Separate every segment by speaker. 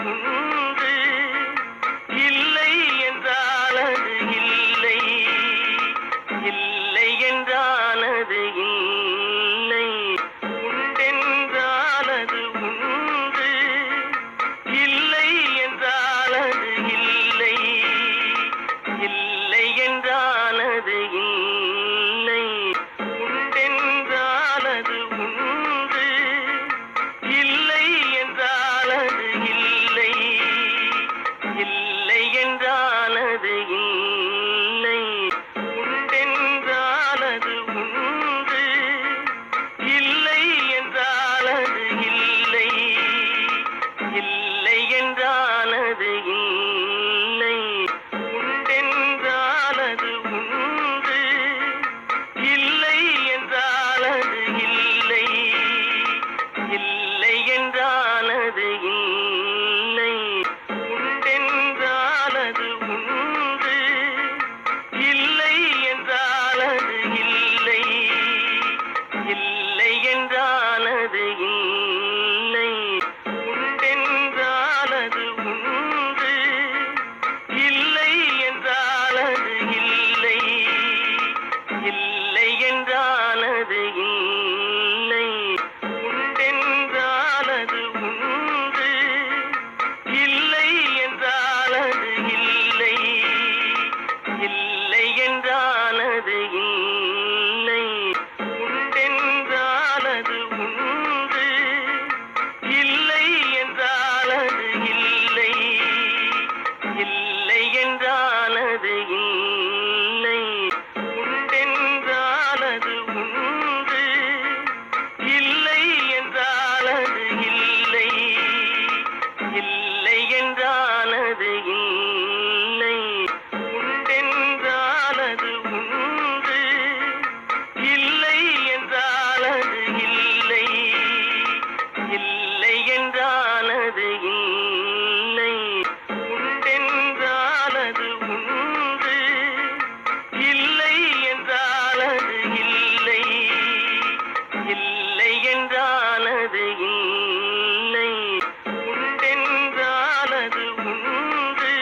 Speaker 1: உண்டு, இல்லை என்றால் அது இல்லை, இல்லை என்றால் அது இல்லை, உண்டென்றால் அது உண்டு, இல்லை என்றால் அது இல்லை, இல்லை என்றால் அது இல்லை, உண்டென்றால் அது உண்டு, இல்லை என்றால் அது இல்லை, இல்லை என்றால் அது இல்லை, உண்டென்றால் அது உண்டு, இல்லை என்றால் அது இல்லை, இல்லை என்றால் அது இல்லை, உண்டென்றால் அது உண்டு, இல்லை என்றால் அது இல்லை, இல்லை என்றால் அது இல்லை, உண்டென்றால் அது உண்டு, இல்லை என்றால் அது இல்லை, இல்லை என்றால் அது இல்லை, உண்டென்றால் அது உண்டு, இல்லை என்றால் அது இல்லை, இல்லை என்றால் அது இல்லை, உண்டென்றால் அது உண்டு, இல்லை என்றால் அது இல்லை, இல்லை என்றால் அது இல்லை, உண்டென்றால் அது உண்டு, இல்லை என்றால் அது இல்லை, இல்லை என்றால் அது இல்லை, உண்டென்றால் அது உண்டு, இல்லை என்றால் அது இல்லை, இல்லை என்றால் அது இல்லை, உண்டென்றால் அது உண்டு, இல்லை என்றால் அது இல்லை, இல்லை என்றால் அது இல்லை, உண்டென்றால் அது உண்டு, இல்லை என்றால் அது இல்லை, இல்லை என்றால் அது இல்லை, உண்டென்றால் அது உண்டு,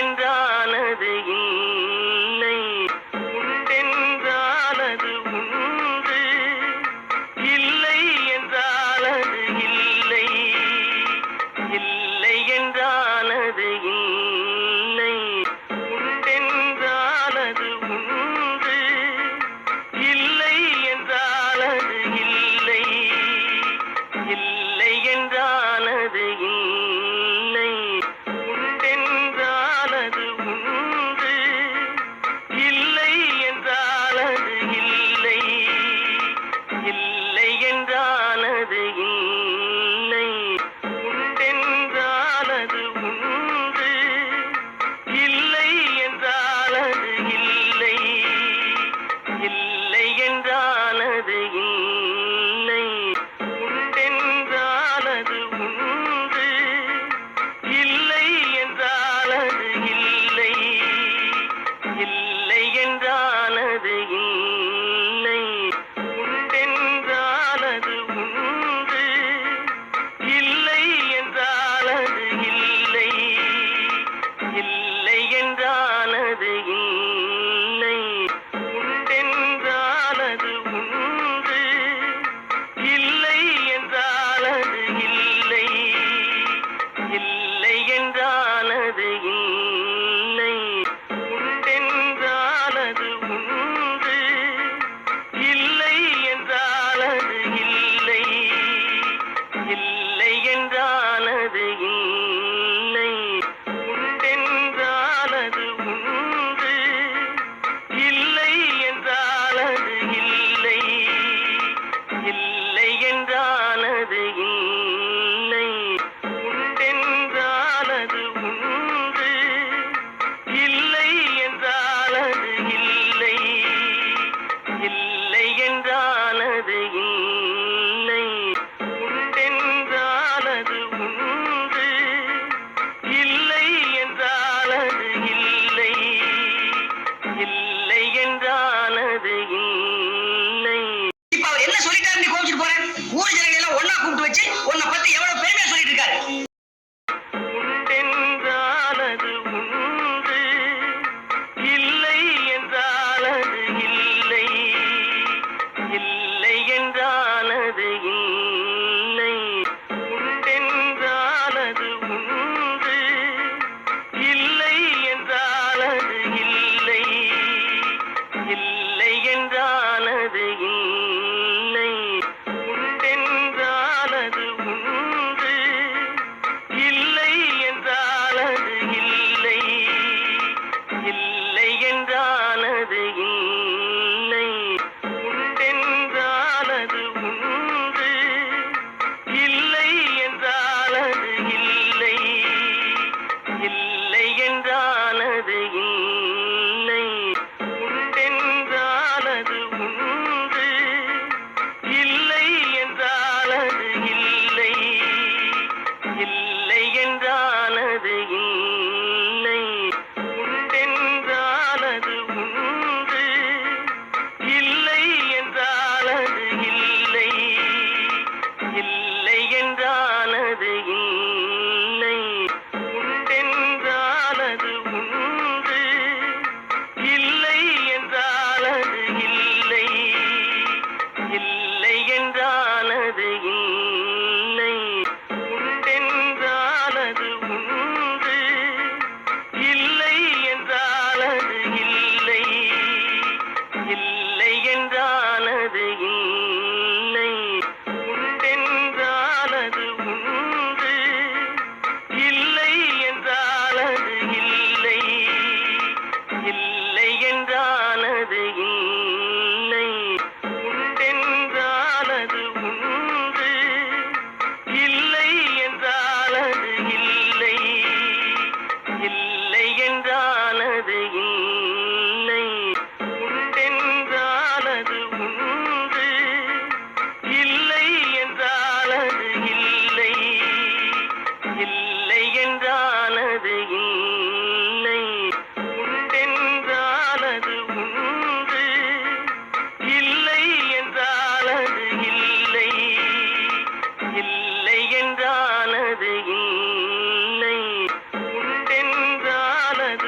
Speaker 1: என்றானது இல்லை, உண்டென்றானது உண்டு, இல்லை என்றானது இல்லை, இல்லை என்றானது இல்லை, உண்டென்றானது உண்டு, இல்லை என்றானது இல்லை, இல்லை என்றானது இல்லை, உண்டென்றானது உண்டு, இல்லை என்றானது இல்லை, இல்லை என்றானது இல்லை, உண்டென்றானது உண்டு, இல்லை என்றானது இல்லை, இல்லை என்றானது இல்லை, உண்டென்றானது உண்டு, இல்லை என்றானது இல்லை, இல்லை என்றானது இல்லை, உண்டென்றானது உண்டு, இல்லை என்றானது இல்லை, இல்லை என்றானது இல்லை, உண்டென்றானது உண்டு, இல்லை என்றானது இல்லை, இல்லை என்றானது இல்லை, உண்டென்றானது உண்டு, இல்லை என்றானது இல்லை, இல்லை என்றானது இல்லை, உண்டென்றானது உண்டு, இல்லை என்றானது இல்லை, இல்லை என்றானது இல்லை, உண்டென்றானது உண்டு, இல்லை என்றானது இல்லை, இல்லை என்றானது இல்லை, உண்டென்றானது உண்டு, இல்லை என்றானது இல்லை, இல்லை என்றானது இல்லை.
Speaker 2: இப்ப அவர் என்ன சொல்லிட்டாரு நீ கோவிச்சுட்டு போற? ஊர் ஜனங்களை எல்லாம் ஒண்ணா கூப்பிட்டு வச்சு உன்னை பத்தி எவ்வளவு பெருமையா சொல்லிட்டு இருக்காரு.
Speaker 1: உண்டென்றானது உண்டு, இல்லை என்றானது இல்லை, இல்லை என்றானது இல்லை, உண்டென்றானது உண்டு, இல்லை என்றானது இல்லை, இல்லை என்றானது இல்லை, உண்டென்றானது உண்டு, இல்லை என்றானது இல்லை, இல்லை என்றானது இல்லை, உண்டென்றானது உண்டு, இல்லை என்றானது இல்லை, இல்லை என்றானது இல்லை, உண்டென்றானது உண்டு, இல்லை என்றானது இல்லை, இல்லை என்றானது இல்லை, உண்டென்றானது உண்டு, இல்லை என்றானது இல்லை, இல்லை என்றானது இல்லை, உண்டென்றானது உண்டு, இல்லை என்றானது இல்லை, இல்லை என்றானது இல்லை, உண்டென்றானது உண்டு, இல்லை என்றானது இல்லை, இல்லை என்றானது இல்லை, உண்டென்றானது உண்டு, இல்லை என்றானது இல்லை, இல்லை என்றானது இல்லை, உண்டென்றானது உண்டு, இல்லை என்றானது இல்லை, இல்லை என்றானது இல்லை, உண்டென்றானது உண்டு, இல்லை என்றானது இல்லை, இல்லை என்றானது இல்லை, உண்டென்றானது உண்டு, இல்லை என்றானது இல்லை, இல்லை என்றானது இல்லை, உண்டென்றானது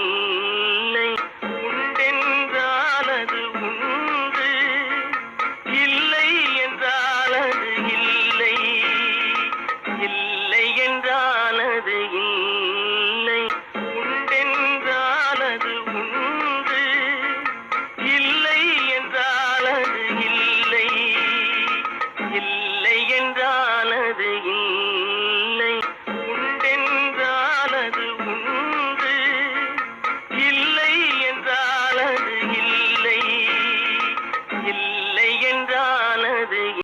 Speaker 1: இல்லை உண்டென்றால் அது உண்டு இல்லை என்றால் அது இல்லை இல்லை என்றால் அது இல்லை உண்டென்றால் அது உண்டு இல்லை என்றால் அது இல்லை இல்லை என்றால் அது இல்லை